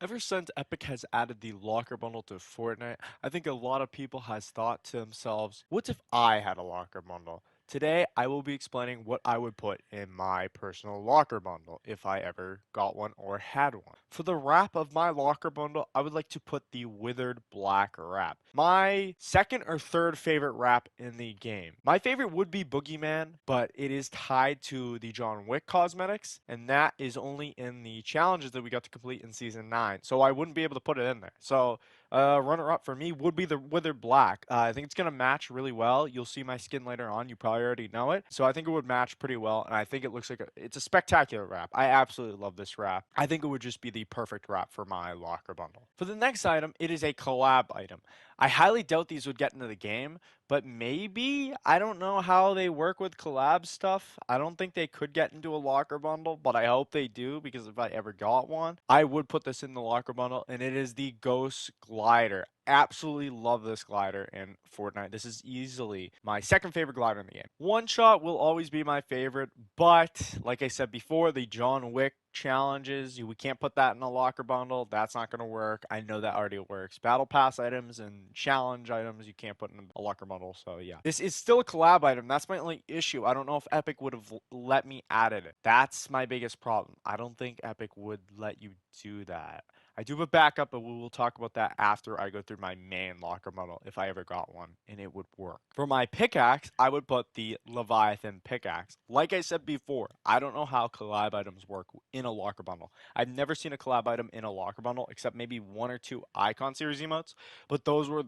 Ever since Epic has added the locker bundle to Fortnite, I think a lot of people has thought to themselves, what if I had a locker bundle? Today, I will be explaining what I would put in my personal locker bundle if I ever got one or had one. For the wrap of my locker bundle, I would like to put the Withered Black wrap. My second or third favorite wrap in the game. My favorite would be Boogeyman, but it is tied to the John Wick cosmetics, and that is only in the challenges that we got to complete in Season 9, so I wouldn't be able to put it in there. So runner up for me would be the Withered Black. I think it's gonna match really well. You'll see my skin later on. You probably already know it, so I think it would match pretty well. And I think it looks like it's a spectacular wrap. I absolutely love this wrap. I think it would just be the perfect wrap for my locker bundle. For the next item, it is a collab item. I highly doubt these would get into the game, but maybe. I don't know how they work with collab stuff. I don't think they could get into a locker bundle, but I hope they do because if I ever got one, I would put this in the locker bundle, and it is the Ghost Glider. Absolutely love this glider in Fortnite. This is easily my second favorite glider in the game. One shot will always be my favorite, but like I said before, the John Wick challenges, we can't put that in a locker bundle. That's not going to work. I know that already works. Battle pass items and challenge items, you can't put in a locker bundle. So yeah, this is still a collab item. That's my only issue. I don't know if Epic would have let me add it. That's my biggest problem. I don't think Epic would let you do that. I do have a backup, but we will talk about that after I go through my main locker bundle if I ever got one, and it would work. For my pickaxe, I would put the Leviathan pickaxe. Like I said before, I don't know how collab items work in a locker bundle. I've never seen a collab item in a locker bundle except maybe one or two icon series emotes, but those were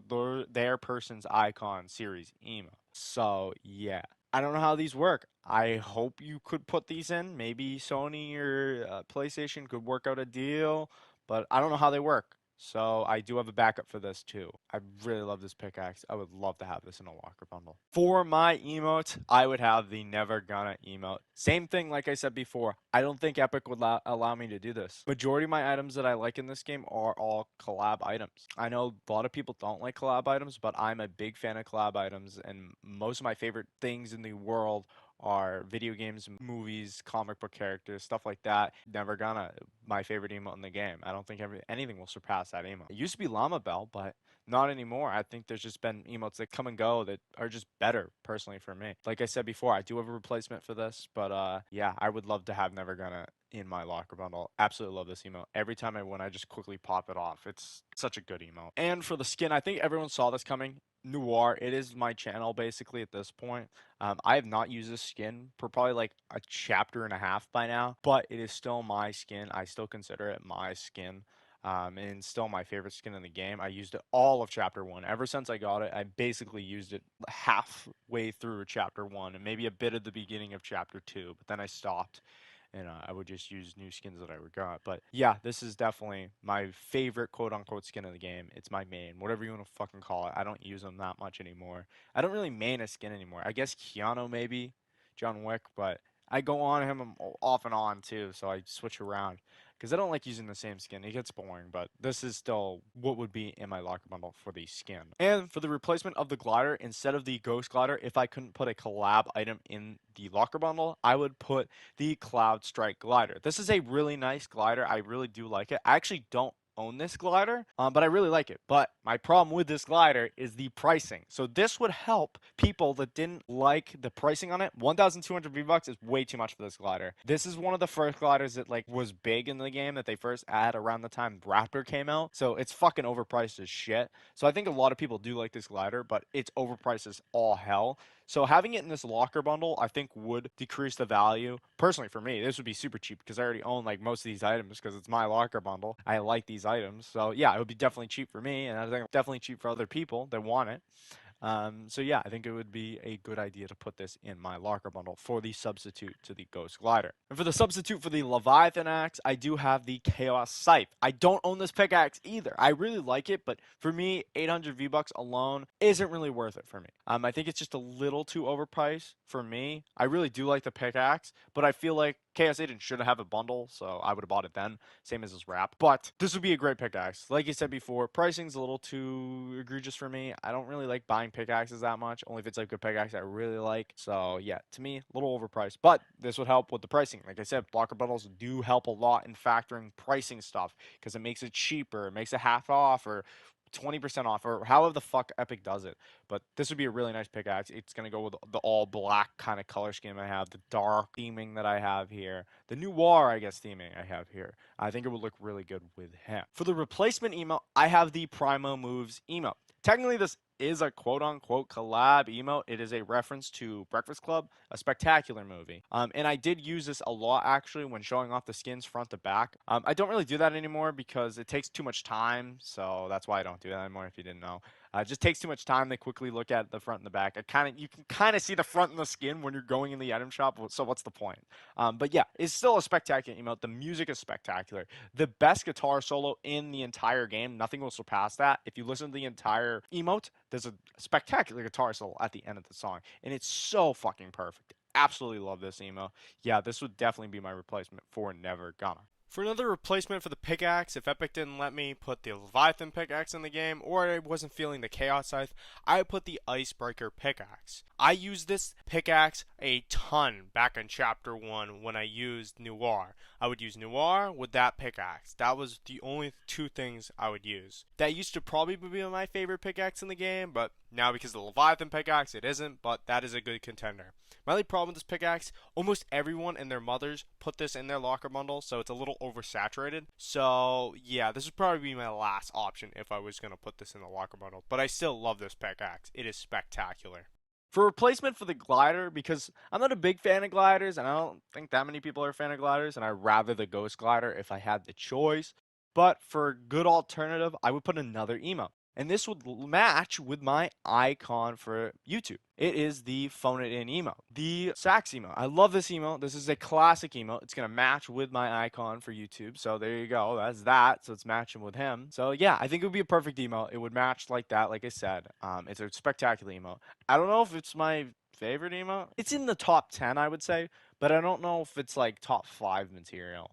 their person's icon series emotes. So yeah. I don't know how these work. I hope you could put these in. Maybe Sony or PlayStation could work out a deal, but I don't know how they work. So I do have a backup for this too. I really love this pickaxe. I would love to have this in a locker bundle. For my emote, I would have the Never Gonna emote. Same thing like I said before. I don't think Epic would allow me to do this. Majority of my items that I like in this game are all collab items. I know a lot of people don't like collab items, but I'm a big fan of collab items, and most of my favorite things in the world are video games, movies, comic book characters, stuff like that. Never gonna my favorite emote in the game. I don't think anything will surpass that emote. It used to be Llama Bell, but not anymore. I think there's just been emotes that come and go that are just better personally for me. Like I said before, I do have a replacement for this, but yeah, I would love to have Never Gonna in my locker bundle. Absolutely love this emote. Every time I win, I just quickly pop it off. It's such a good emote. And for the skin, I think everyone saw this coming. Noir, it is my channel basically at this point. I have not used this skin for probably like a chapter and a half by now, but it is still my skin. I still consider it my skin. And still my favorite skin in the game. I used it all of chapter one. Ever since I got it, I basically used it halfway through chapter one and maybe a bit at the beginning of chapter two, but then I stopped and I would just use new skins that I got. But yeah, this is definitely my favorite quote unquote skin in the game. It's my main, whatever you want to fucking call it. I don't use them that much anymore. I don't really main a skin anymore. I guess Keanu maybe, John Wick, but I go on him off and on too, so I switch around because I don't like using the same skin. It gets boring, but this is still what would be in my locker bundle for the skin. And for the replacement of the glider, instead of the ghost glider, if I couldn't put a collab item in the locker bundle, I would put the Cloud Strike glider. This is a really nice glider. I really do like it. I actually don't own this glider, but I really like it. But my problem with this glider is the pricing. So this would help people that didn't like the pricing on it. 1,200 V-Bucks is way too much for this glider. This is one of the first gliders that like was big in the game that they first added around the time Raptor came out. So it's fucking overpriced as shit. So I think a lot of people do like this glider, but it's overpriced as all hell. So having it in this locker bundle, I think would decrease the value. Personally, for me, this would be super cheap because I already own like most of these items because it's my locker bundle. I like these items, so yeah, it would be definitely cheap for me, and I think definitely cheap for other people that want it. So yeah, I think it would be a good idea to put this in my locker bundle for the substitute to the Ghost Glider. And for the substitute for the Leviathan axe, I do have the Chaos Scythe. I don't own this pickaxe either. I really like it, but for me, 800 V-Bucks alone isn't really worth it for me. I think it's just a little too overpriced for me. I really do like the pickaxe, but I feel like Chaos Agent should have a bundle, so I would have bought it then, same as his wrap. But this would be a great pickaxe. Like you said before, pricing's a little too egregious for me. I don't really like buying pickaxes that much, only if it's like a good pickaxe I really like. So yeah, to me, a little overpriced. But this would help with the pricing. Like I said, blocker bundles do help a lot in factoring pricing stuff because it makes it cheaper, it makes it half off or 20% off or however the fuck Epic does it. But this would be a really nice pickaxe. It's going to go with the all black kind of color scheme I have, the dark theming that I have here, the noir, I guess, theming I have here. I think it would look really good with him. For the replacement emote, I have the Primo Moves emote. Technically, this is a quote unquote collab emote. It is a reference to Breakfast Club, a spectacular movie. And I did use this a lot actually when showing off the skins front to back. I don't really do that anymore because it takes too much time. So that's why I don't do that anymore if you didn't know. It just takes too much time to quickly look at the front and the back. You can kind of see the front and the skin when you're going in the item shop. So what's the point? But yeah, it's still a spectacular emote. The music is spectacular. The best guitar solo in the entire game. Nothing will surpass that. If you listen to the entire emote, there's a spectacular guitar solo at the end of the song, and it's so fucking perfect. Absolutely love this emo. Yeah, this would definitely be my replacement for Never Gonna. For another replacement for the pickaxe, if Epic didn't let me put the Leviathan pickaxe in the game, or I wasn't feeling the Chaos Scythe, I would put the Icebreaker pickaxe. I used this pickaxe a ton back in Chapter 1 when I used Noir. I would use Noir with that pickaxe. That was the only two things I would use. That used to probably be my favorite pickaxe in the game, but now because of the Leviathan pickaxe, it isn't, but that is a good contender. My only problem with this pickaxe, almost everyone and their mothers put this in their locker bundle, so it's a little oversaturated. So yeah, this would probably be my last option if I was going to put this in the locker bundle. But I still love this pickaxe. It is spectacular. For replacement for the glider, because I'm not a big fan of gliders, and I don't think that many people are a fan of gliders, and I'd rather the ghost glider if I had the choice. But for a good alternative, I would put another emote. And this would match with my icon for YouTube. It is the phone it in emote, the sax emote. I love this emote. This is a classic emote. It's going to match with my icon for YouTube. So there you go. That's that. So it's matching with him. So yeah, I think it would be a perfect emote. It would match like that, like I said. It's a spectacular emote. I don't know if it's my favorite emote. It's in the top 10, I would say, but I don't know if it's like top 5 material.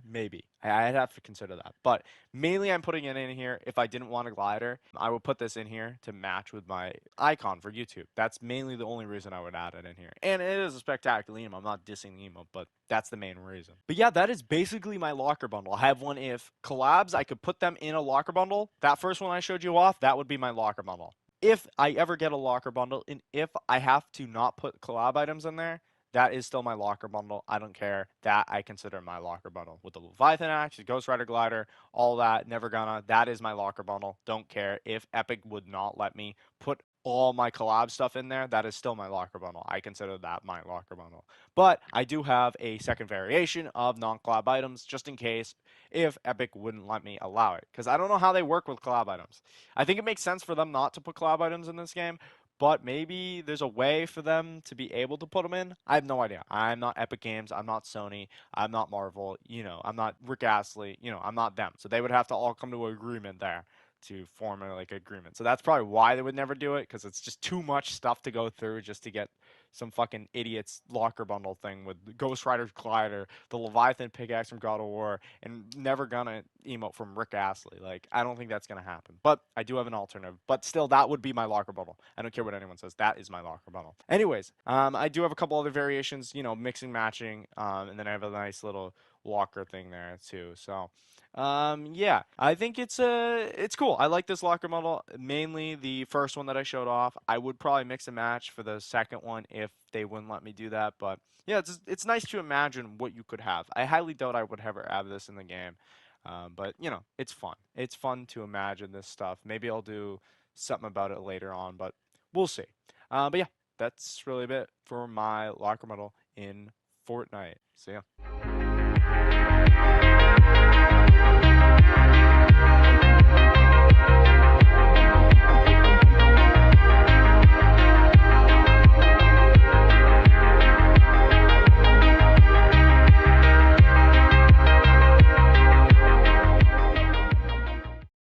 Maybe. I'd have to consider that. But mainly I'm putting it in here. If I didn't want a glider, I would put this in here to match with my icon for YouTube. That's mainly the only reason I would add it in here. And it is a spectacular emote. I'm not dissing the emote, but that's the main reason. But yeah, that is basically my locker bundle. I have one if collabs, I could put them in a locker bundle. That first one I showed you off, that would be my locker bundle. If I ever get a locker bundle, and if I have to not put collab items in there, that is still my locker bundle. I don't care. That I consider my locker bundle. With the Leviathan Axe, the Ghost Rider Glider, all that, Never Gonna, that is my locker bundle. Don't care. If Epic would not let me put all my collab stuff in there, that is still my locker bundle. I consider that my locker bundle. But I do have a second variation of non-collab items just in case if Epic wouldn't let me allow it. Because I don't know how they work with collab items. I think it makes sense for them not to put collab items in this game, but maybe there's a way for them to be able to put them in. I have no idea. I'm not Epic Games. I'm not Sony. I'm not Marvel. I'm not Rick Astley. I'm not them. So they would have to all come to an agreement there to form a like agreement. So that's probably why they would never do it because it's just too much stuff to go through just to get some fucking idiot's locker bundle thing with the Ghost Rider Glider, the Leviathan pickaxe from God of War, and Never Gonna emote from Rick Astley. Like, I don't think that's gonna happen. But I do have an alternative. But still, that would be my locker bundle. I don't care what anyone says. That is my locker bundle. Anyways, I do have a couple other variations, mixing, matching, and then I have a nice little locker thing there too. So yeah, I think it's cool. I like this locker model, mainly the first one that I showed off. I would probably mix and match for the second one if they wouldn't let me do that, but yeah, it's nice to imagine what you could have. I highly doubt I would ever have this in the game. But it's fun. It's fun to imagine this stuff. Maybe I'll do something about it later on, but we'll see. But yeah, that's really a bit for my locker model in Fortnite. So yeah.